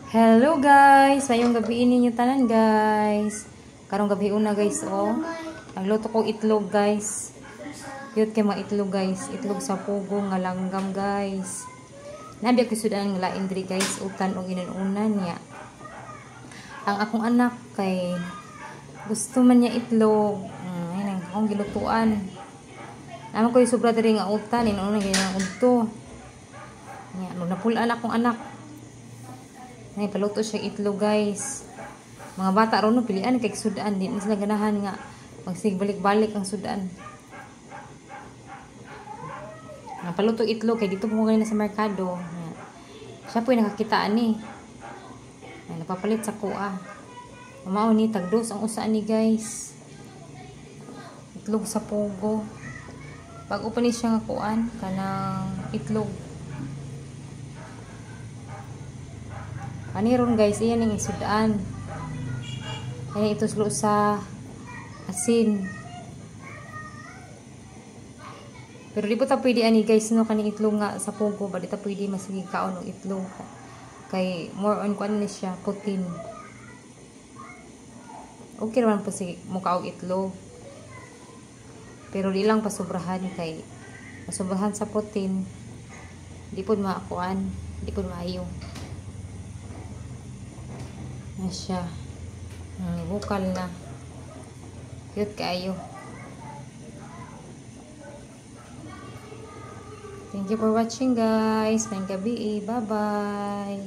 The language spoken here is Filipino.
Hello guys, mayong gabi ninyo tanan guys. Karong gabi una guys nagluto ko itlog guys. Cute kay mga itlog guys, itlog sa pugo nga langgam guys. Nabi ako sudan nga lain diri guys, utan og inunan niya. Ang akong anak kay gusto man niya itlog. Ayun akong gilutuan. Naman ko yung sobra diri nga utan, inunan ganyan udto. Nya, napulaan akong anak. Ay, paluto siya itlog guys. Mga bata ron no pilian kay sudan, di na sila ganahan nga magsigbalik-balik ang sudan. Paluto itlog kay dito po ngayon sa merkado. Siya po yung nakakitaan ni. Napapalit sa kuha. Mao ni tagdos ang usaan ni guys. Itlog sa pugo. Bago pa ni siya nga kuan kanang itlog. Ron guys, iyan yung isudaan. Ayan ito sulo sa asin. Pero di po ta pwede ani guys no kaning itlog nga sa pugo, ba di ta pwede masigig kaon og itlog. Kay more on kuan ni siya protein. Okay naman po si mukha og itlog. Pero di lang pasobrahan kay pasobrahan sa protein. Di po maakuan, di po maayo. Na siya. Bukal na. Cute kayo. Thank you for watching guys. May gabi. Bye bye.